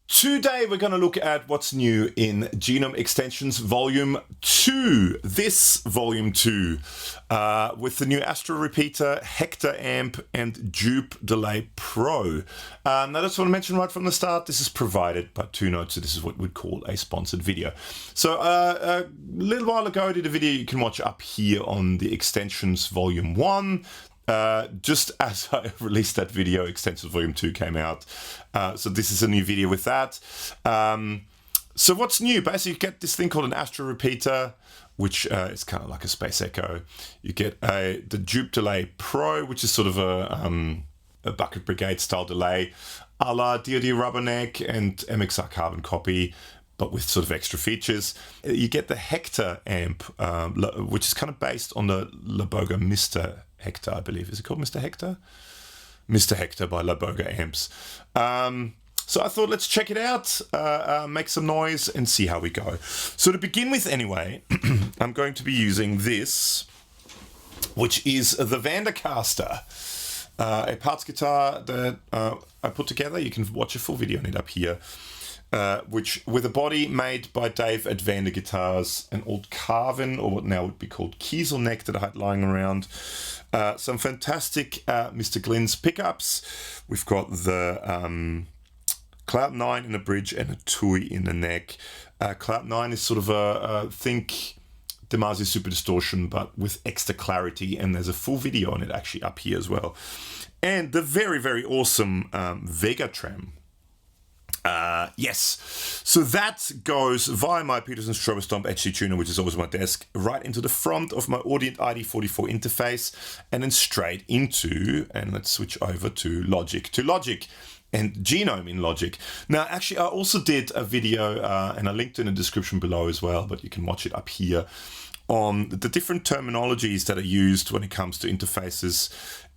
Today we're going to look at what's new in Genome Extensions Volume 2. This Volume 2 with the new Astro Repeater, Hektor Amp and Dupe Delay Pro. Now I just want to mention right from the start, this is provided by 2Notes, so this is what we'd call a sponsored video. So a little while ago I did a video you can watch up here on the Extensions Volume 1. Just as I released that video, Extensions Volume 2 came out. So this is a new video with that. So what's new? Basically, you get this thing called an Astro Repeater, which is kind of like a Space Echo. You get the Dupe Delay Pro, which is sort of a Bucket Brigade style delay, a la DoD Rubberneck and MXR Carbon Copy, but with sort of extra features. You get the Hektor Amp, which is kind of based on the Laboga Mr. Hektor, I believe. Is it called Mr. Hektor? Mr. Hektor by Laboga Amps. So I thought, let's check it out, make some noise and see how we go. So to begin with anyway, I'm going to be using this, which is the Vandercaster, a parts guitar that I put together. You can watch a full video on it up here. Which with a body made by Dave at Vander Guitars, an old Carvin, or what now would be called Kieselneck that I had lying around. Some fantastic Mr. Glynn's pickups. We've got the Cloud 9 in the bridge and a Tui in the neck. Cloud 9 is sort of a think Demarsio Super Distortion, but with extra clarity, and there's a full video on it actually up here as well. And the very, very awesome Vegatram. Yes, so that goes via my Peterson Strobo Stomp HC tuner, which is always on my desk, right into the front of my Audient ID44 interface, and then straight into, and let's switch over to Logic and Genome in Logic. Now, actually, I also did a video, and I linked in the description below as well, but you can watch it up here, on the different terminologies that are used when it comes to interfaces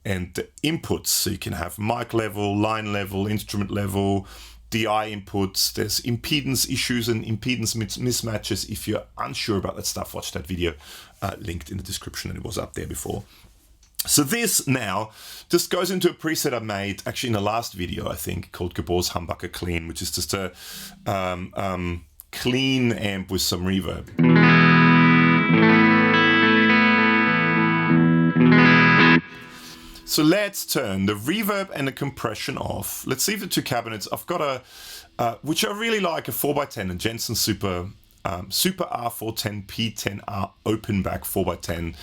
and the inputs. So you can have mic level, line level, instrument level, DI inputs, there's impedance issues and impedance mismatches. If you're unsure about that stuff, watch that video linked in the description, and it was up there before. So this now just goes into a preset I made actually in the last video, I think, called Gabor's Humbucker Clean, which is just a clean amp with some reverb. So let's turn the reverb and the compression off. Let's leave the two cabinets. I've got a, which I really like, a 4x10, a Jensen Super R410 P10R open back 4x10.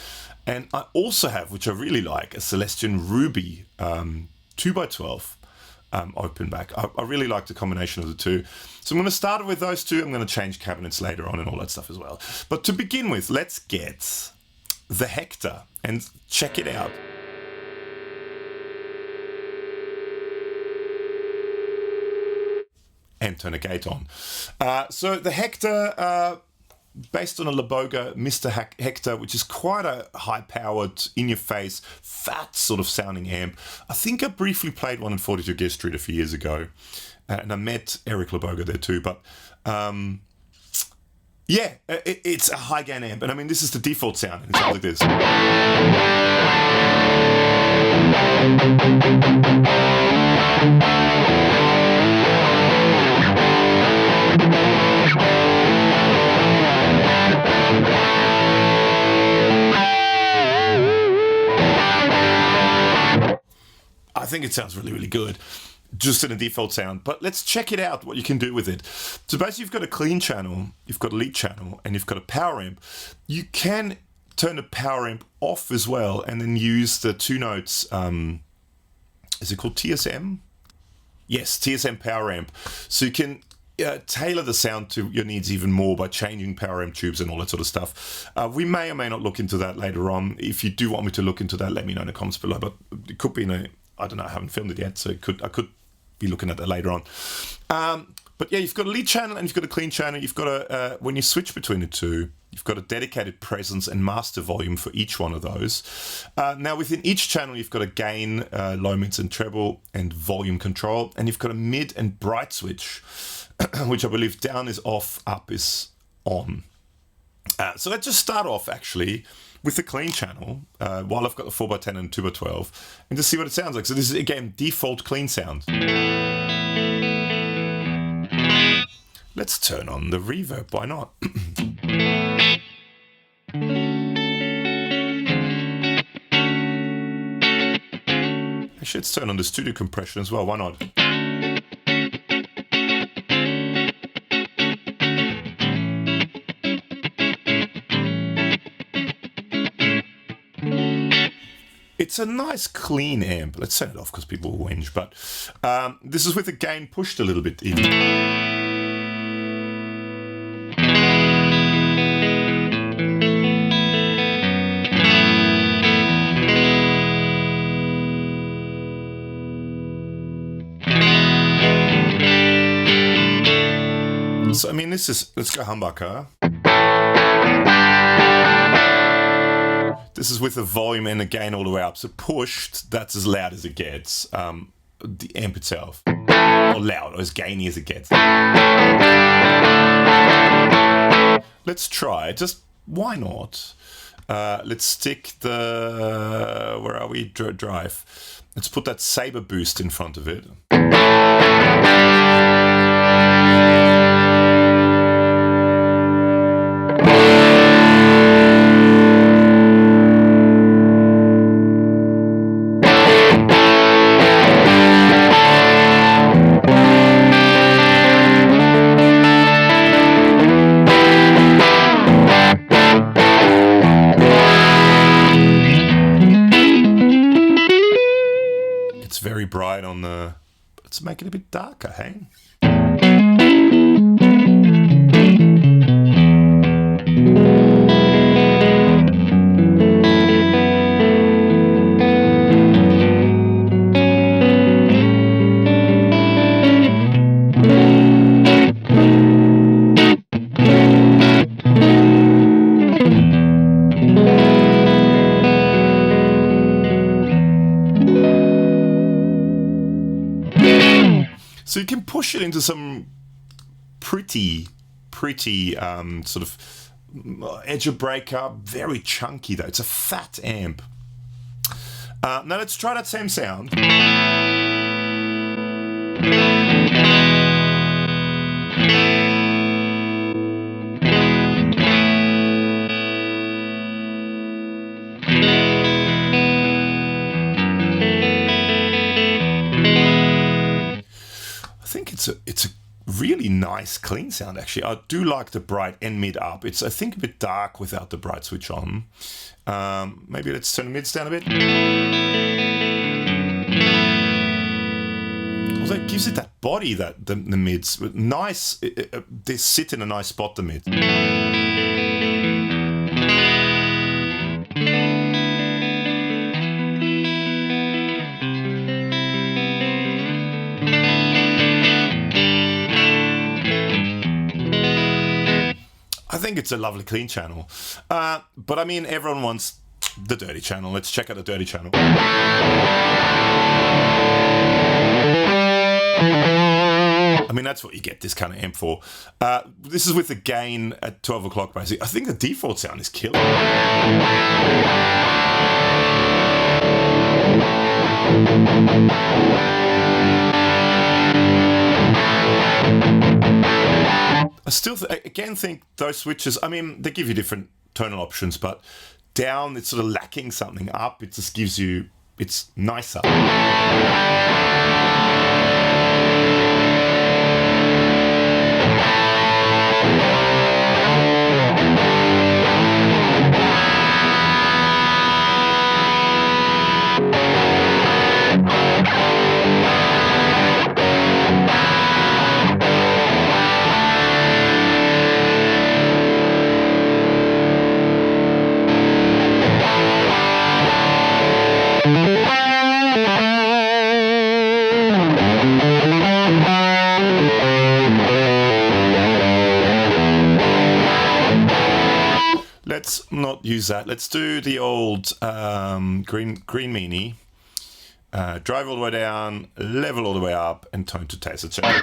And I also have, which I really like, a Celestion Ruby 2x12 open back. I really like the combination of the two. So I'm going to start with those two. I'm going to change cabinets later on and all that stuff as well. But to begin with, let's get the Hektor and check it out. And turn a gate on. So the Hektor, based on a Laboga Mr. Hektor, which is quite a high-powered, in-your-face, fat sort of sounding amp. I think I briefly played one in 42 Gear Street a few years ago, and I met Eric Laboga there too. But yeah, it's a high-gain amp, and I mean this is the default sound. It sounds like this. I think it sounds really, really good, just in a default sound. But let's check it out, what you can do with it. So basically, you've got a clean channel, you've got a lead channel, and you've got a power amp. You can turn the power amp off as well, and then use the 2Notes, is it called TSM? Yes, TSM Poweramp. So you can tailor the sound to your needs even more by changing power amp tubes and all that sort of stuff. We may or may not look into that later on. If you do want me to look into that, let me know in the comments below. But it could be in a, I don't know, I haven't filmed it yet, so I could be looking at that later on. But yeah, you've got a lead channel and you've got a clean channel. You've got a, when you switch between the two, you've got a dedicated presence and master volume for each one of those. Now within each channel, you've got a gain, low, mids and treble and volume control. And you've got a mid and bright switch, which I believe down is off, up is on. So let's just start off actually with the clean channel while I've got the 4x10 and 2x12 and just see what it sounds like. So this is again default clean sound. Let's turn on the reverb, why not? Actually, let's turn on the studio compression as well, why not? It's a nice clean amp. Let's turn it off because people will whinge, but this is with the gain pushed a little bit even. So I mean, this is, let's go humbucker. This is with the volume and the gain all the way up. So pushed, that's as loud as it gets. The amp itself. Or loud, or as gainy as it gets. Let's try, just why not? Let's stick the, where are we? Drive. Let's put that Saber boost in front of it. Very bright on the, let's make it a bit darker, hey? So you can push it into some pretty sort of edge of breakup, very chunky though. It's a fat amp. Now let's try that same sound. It's a really nice clean sound actually. I do like the bright and mid up. It's I think a bit dark without the bright switch on. Maybe let's turn the mids down a bit. Also it gives it that body that the mids nice. They sit in a nice spot, the mids. I think it's a lovely clean channel. But I mean, everyone wants the dirty channel. Let's check out the dirty channel. I mean, that's what you get this kind of amp for. This is with the gain at 12 o'clock, basically. I think the default sound is killer. I still, again, think those switches, I mean, they give you different tonal options, but down, it's sort of lacking something. Up, it just gives you, it's nicer. Let's not use that. Let's do the old green meanie. Drive all the way down, level all the way up, and tone to taser channel.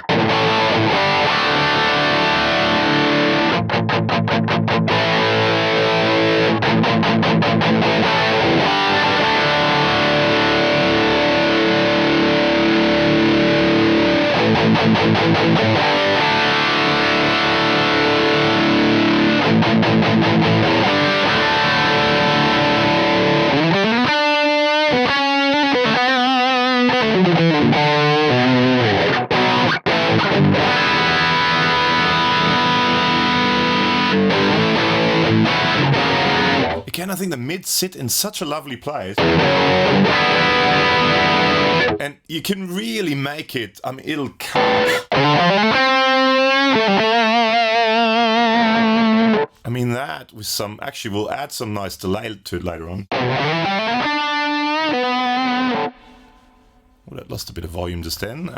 I think the mids sit in such a lovely place. And you can really make it, I mean, it'll cut. I mean, that with some, actually we'll add some nice delay to it later on. Well, that lost a bit of volume just then.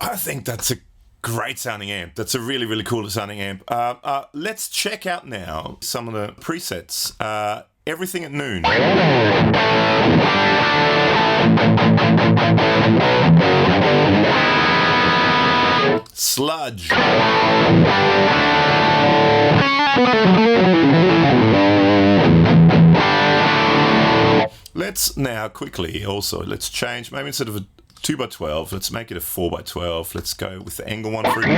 I think that's a great sounding amp. That's a really, really cool sounding amp. Let's check out now some of the presets. Everything at noon. Sludge. Let's now quickly also, let's change, maybe instead of a 2x12, let's make it a 4x12. Let's go with the angle one for it.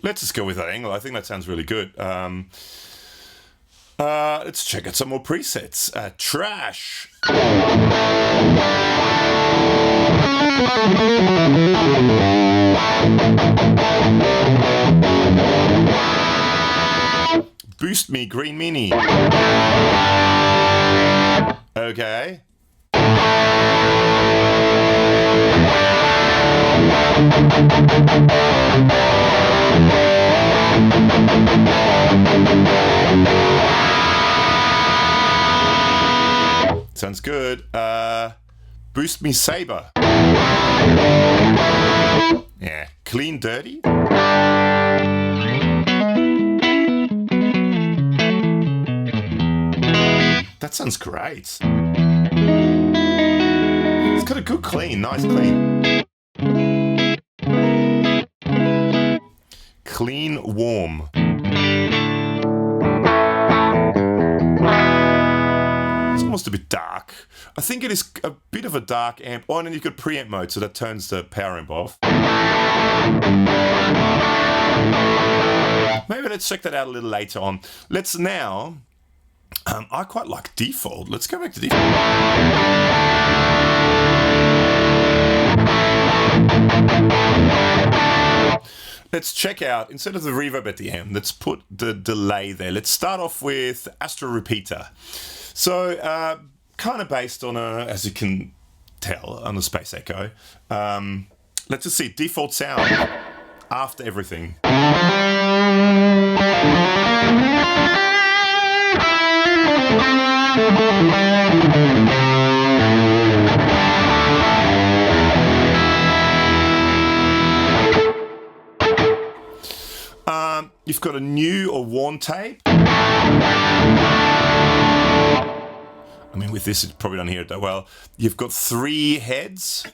Let's just go with that angle. I think that sounds really good. Let's check out some more presets. Trash. Boost Me Green Mini. Okay. Sounds good. Boost Me Saber. Yeah. Clean Dirty. That sounds great. It's got a good clean, nice clean. Clean Warm. It's almost a bit dark. I think it is a bit of a dark amp. Oh, and then you've got preamp mode, so that turns the power amp off. Maybe let's check that out a little later on. Let's now... I quite like default. Let's go back to default. Let's check out, instead of the reverb at the end, let's put the delay there. Let's start off with Astro Repeater. So, kind of based on a, as you can tell, on the Space Echo. Let's just see, default sound after everything. You've got a new or worn tape. I mean, with this, you probably don't hear it that well. You've got 3 heads.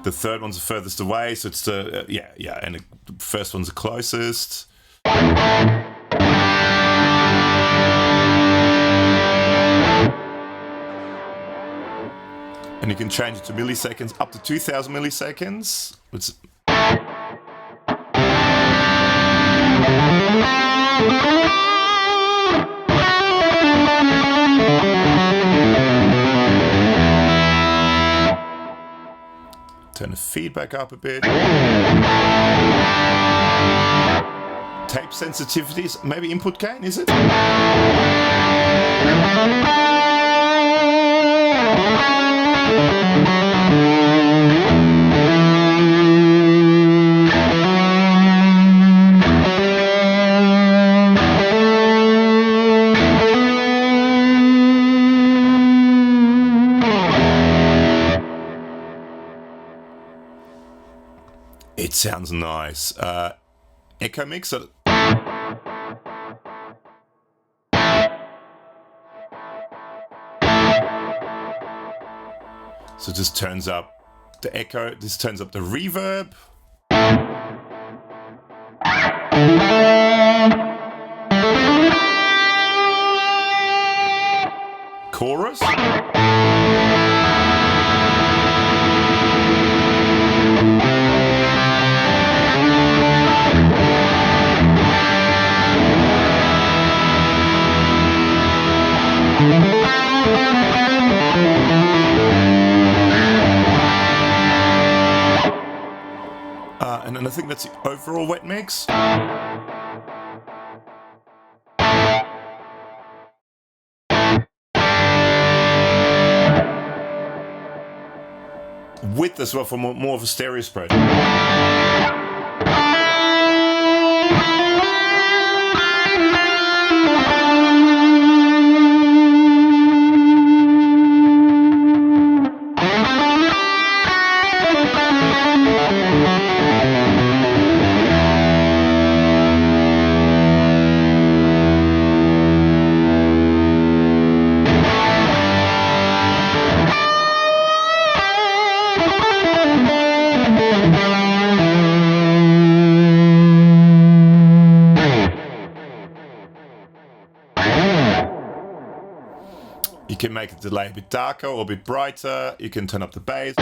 the third one's the furthest away, so it's the and the first one's the closest. And you can change it to milliseconds, up to 2000 milliseconds. Turn the feedback up a bit. Tape sensitivities, maybe input gain, is it? It sounds nice. Echo mix. So this turns up the echo. This turns up the reverb. Chorus. And then I think that's the overall wet mix. Width as well for more of a stereo spread. You can make the delay a bit darker or a bit brighter. You can turn up the bass.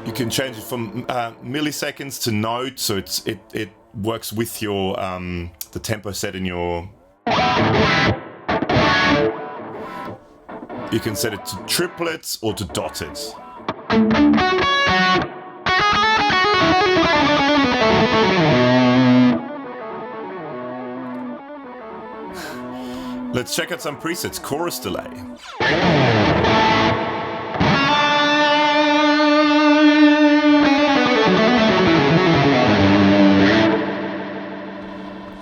You can change it from milliseconds to note, so it works with your the tempo set in your. You can set it to triplets or to dotted. Let's check out some presets. Chorus delay.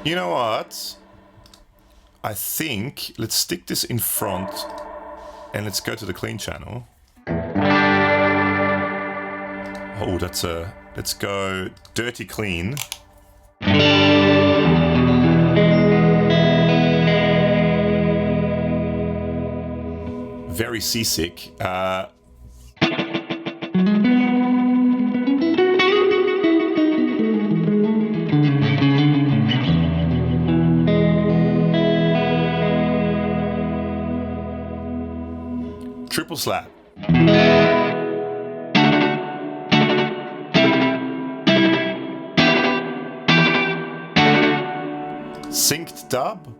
You know what? I think let's stick this in front and let's go to the clean channel. Oh, let's go dirty clean. Very seasick. Triple slap. Synced dub.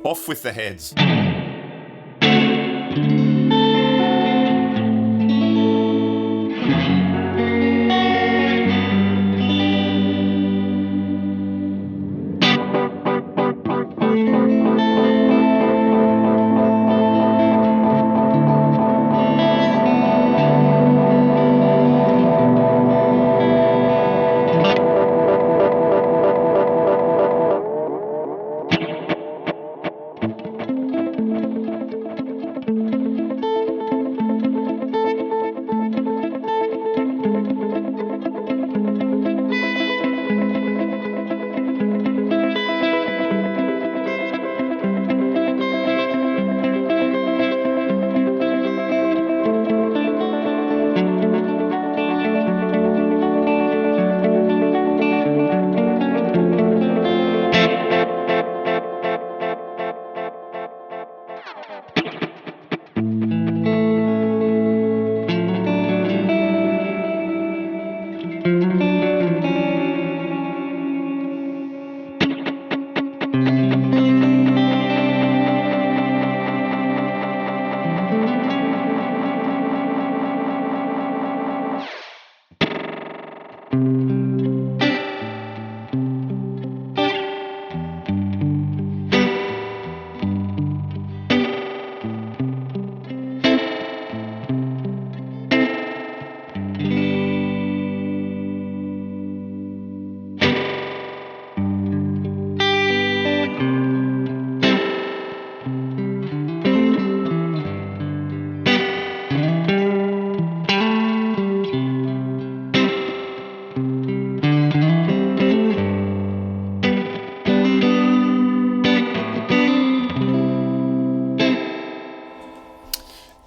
Off with the heads.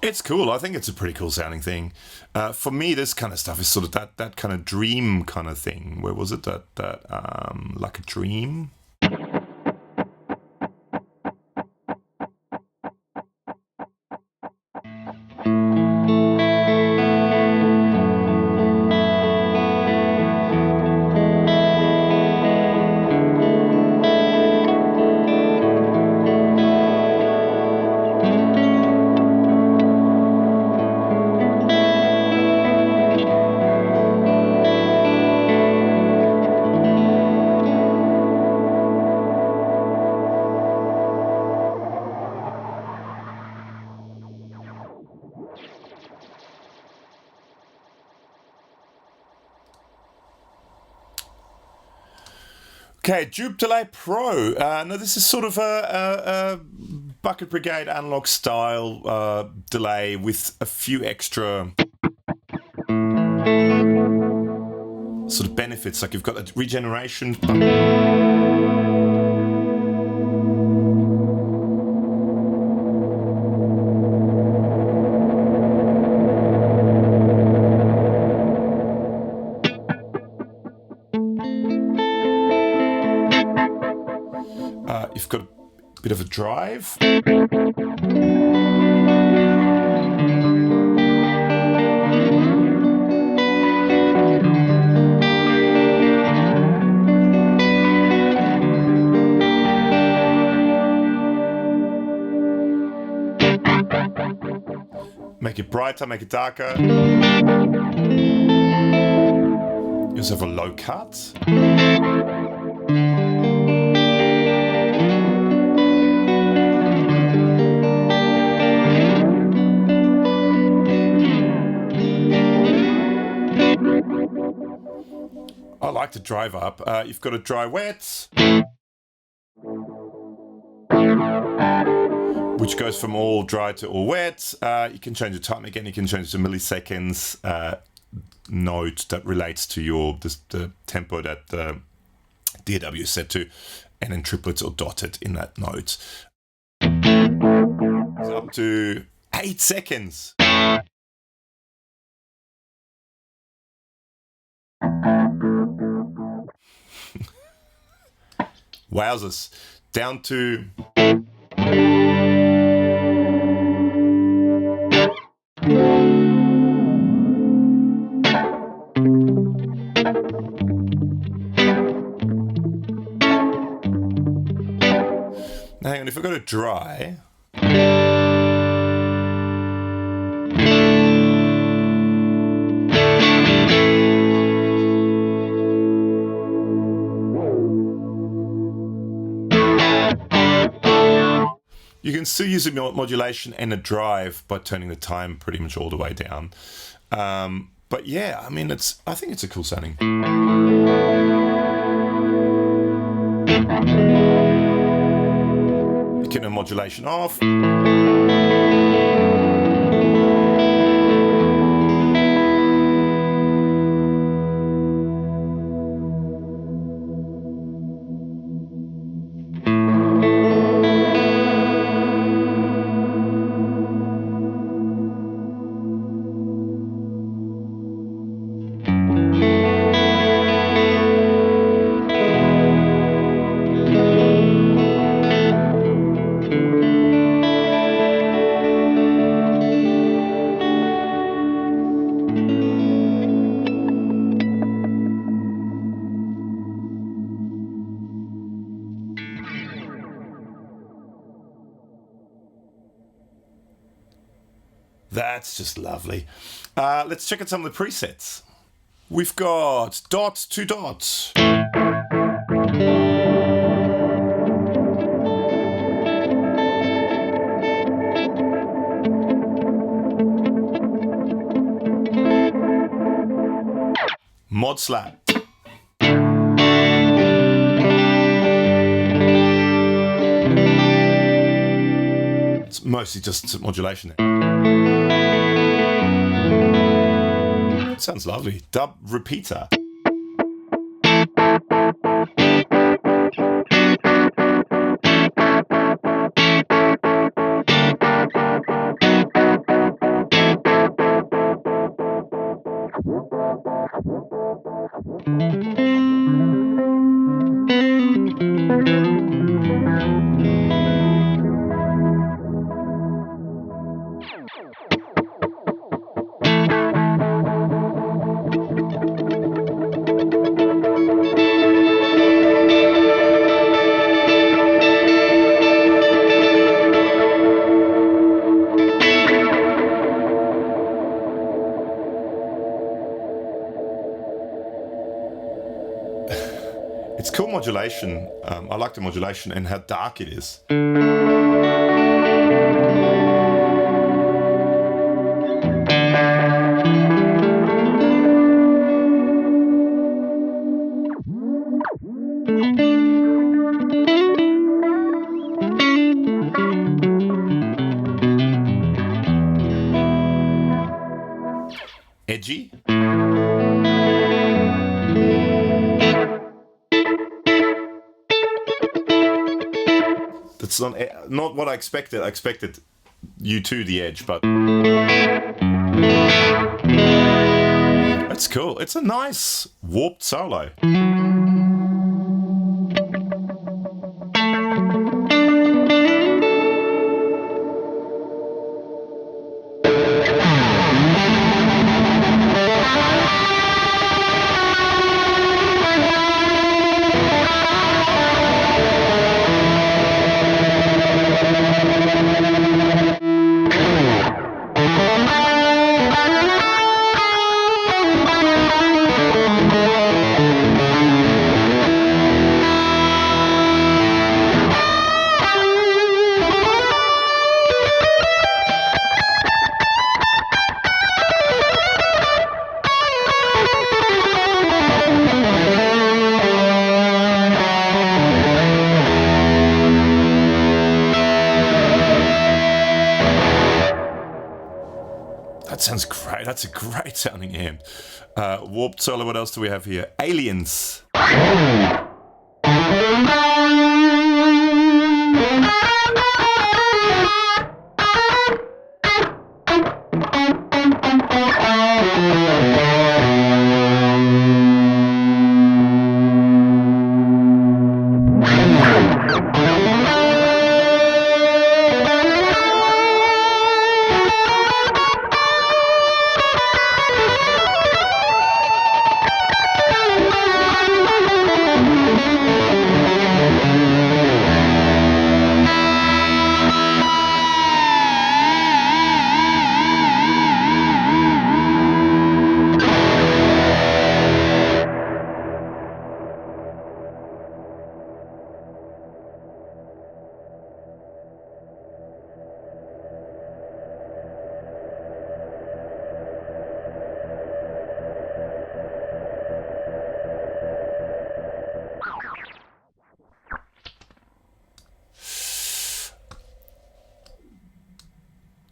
It's cool. I think it's a pretty cool sounding thing. For me, this kind of stuff is sort of that kind of dream kind of thing. Where was it? That like a dream? Okay, Dupe Delay Pro. Now this is sort of a Bucket Brigade analog style delay with a few extra sort of benefits. Like you've got a regeneration. You've got a bit of a drive. Make it brighter, make it darker. You also have a low cut. I like to drive up. You've got a dry wet, which goes from all dry to all wet. You can change the time again. You can change the milliseconds note that relates to the tempo that the DAW is set to, and then triplets or dotted in that note. It's up to 8 seconds. Wowzers. Down to... Now hang on, if I go to dry... You can still use a modulation and a drive by turning the time pretty much all the way down. But yeah, I mean, I think it's a cool sounding. You can turn modulation off. That's just lovely. Let's check out some of the presets. We've got dot to dot. Mod slap. It's mostly just modulation there. Sounds lovely. Dub repeater. It's cool modulation. I like the modulation and how dark it is. Edgy. That's not what I expected. I expected U2 the edge, but that's cool. It's a nice warped solo. That sounds great. That's a great sounding amp. Warped solo. What else do we have here? Aliens.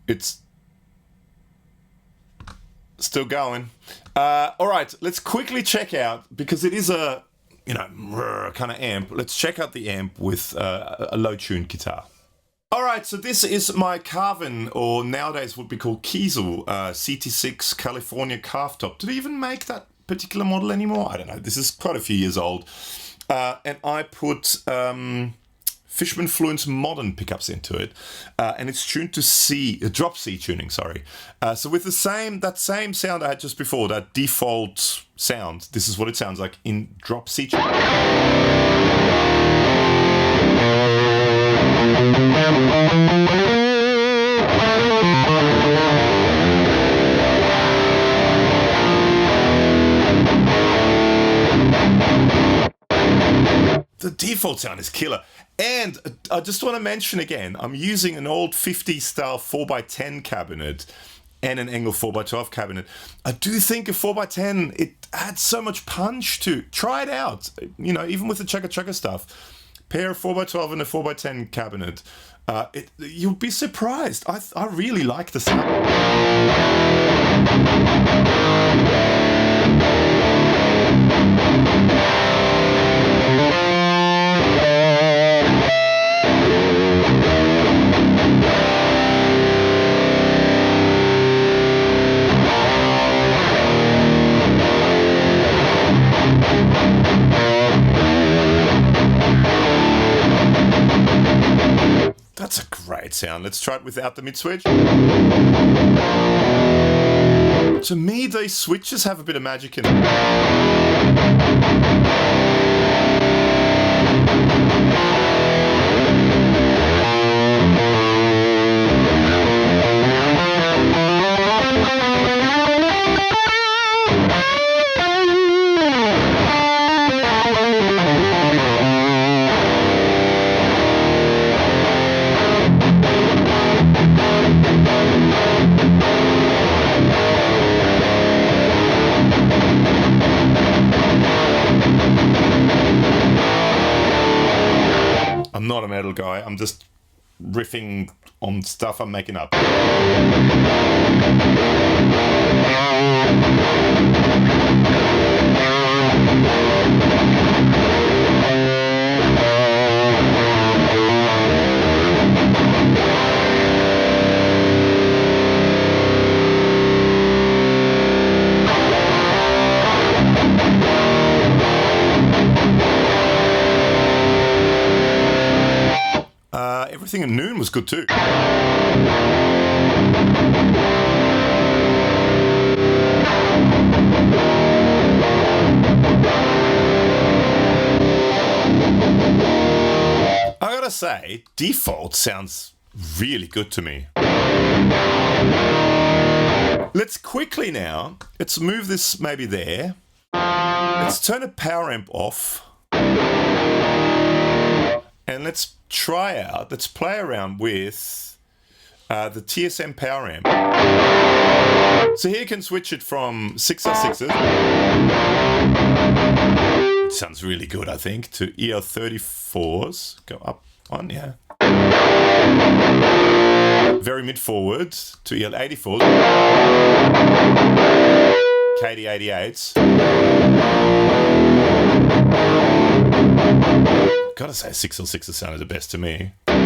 It's still going. All right, let's quickly check out, because it is a, kind of amp. Let's check out the amp with a low-tuned guitar. All right, so this is my Carvin, or nowadays would be called Kiesel, CT6 California Calf Top. Do they even make that particular model anymore? I don't know. This is quite a few years old. And I put Fishman Fluence modern pickups into it, and it's tuned to C, drop C tuning, sorry. So with that same sound I had just before, that default sound, this is what it sounds like in drop C tuning. default sound is killer. And I just want to mention again, I'm using an old 50s style 4x10 cabinet and an Engel 4x12 cabinet. I do think a 4x10, it adds so much punch to. Try it out. You know, even with the chugga stuff. Pair a 4x12 and a 4x10 cabinet. You'll be surprised. I really like the sound. That's a great sound. Let's try it without the mid switch. To me, these switches have a bit of magic in them. I'm not a metal guy, I'm just riffing on stuff I'm making up. Everything at noon was good too. I gotta say, default sounds really good to me. Let's quickly now, let's move this maybe there. Let's turn a power amp off. And let's try out, let's play around with the TSM Poweramp. So here you can switch it from 6R6s. It sounds really good, I think, to EL34s. Go up one, yeah. Very mid forward to EL84s. KD88s. Gotta say 6L6s sounded the best to me. And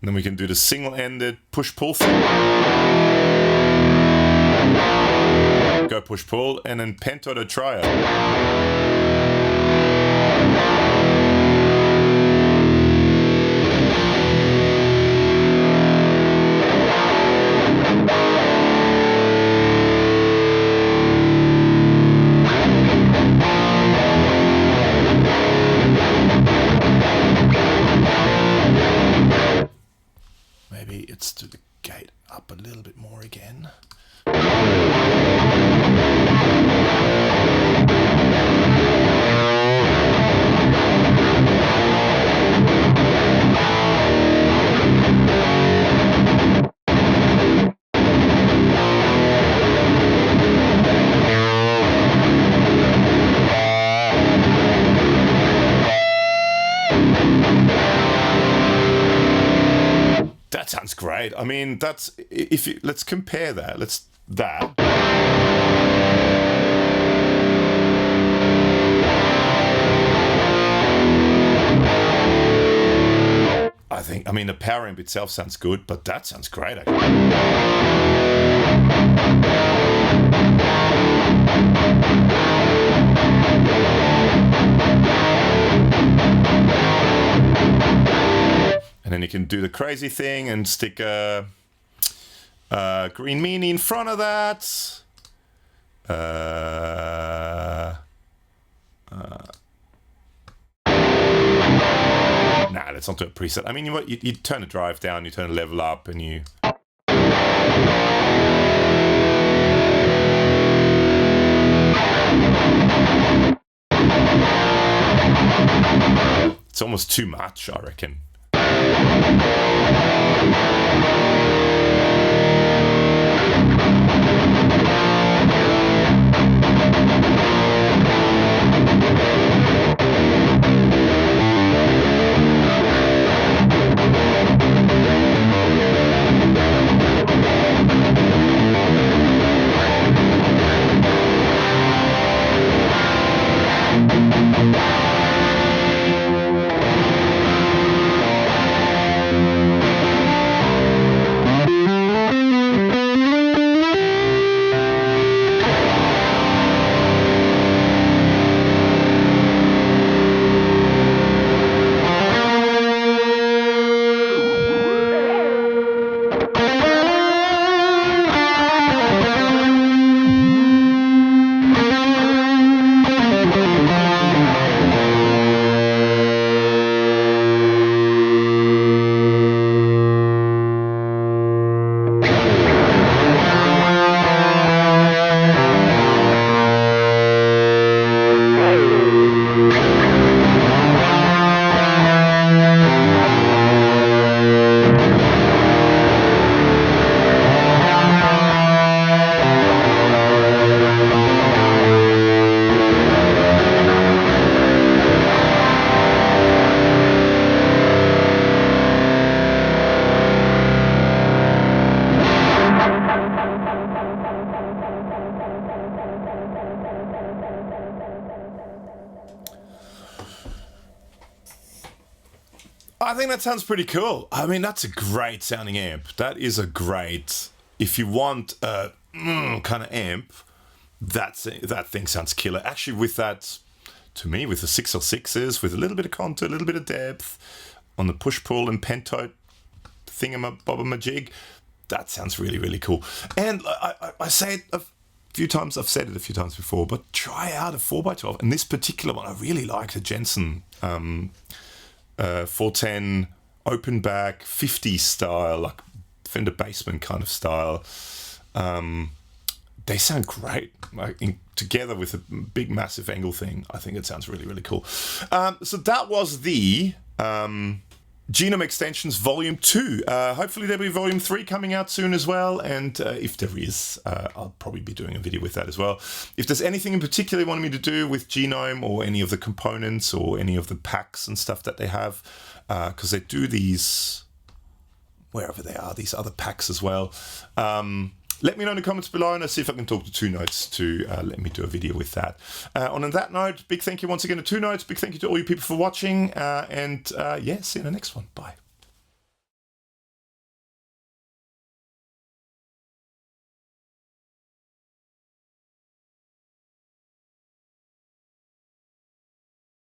then we can do the single-ended push-pull thing. Go push-pull, and then pento to trio. Let's do the gate up a little bit more again. That sounds great. I mean, that's if you, let's compare that. I mean, the power amp itself sounds good, but that sounds great, And then you can do the crazy thing and stick a green meanie in front of that. Nah, let's not do a preset. I mean, you turn the drive down, you turn the level up, and you... It's almost too much, I reckon. I think that sounds pretty cool. I mean, that's a great sounding amp. That is a great, if you want a kind of amp, that thing sounds killer. Actually, with that, to me, with the 6L6s, with a little bit of contour, a little bit of depth, on the push-pull and pentote thingamabobamajig, that sounds really, really cool. And I say it a few times, I've said it a few times before, but try out a 4x12. And this particular one, I really like the Jensen 410 open back 50 style, like Fender Bassman kind of style. They sound great, like together with a big massive angle thing. I think it sounds really, really cool. So that was the Genome Extensions Volume 2. Hopefully there'll be Volume 3 coming out soon as well, and if there is, I'll probably be doing a video with that as well. If there's anything in particular you want me to do with Genome or any of the components or any of the packs and stuff that they have, because they do these, wherever they are, these other packs as well, let me know in the comments below, and I'll see if I can talk to Two Notes to let me do a video with that. On that note, big thank you once again to Two Notes. Big thank you to all you people for watching. Yeah, see you in the next one. Bye.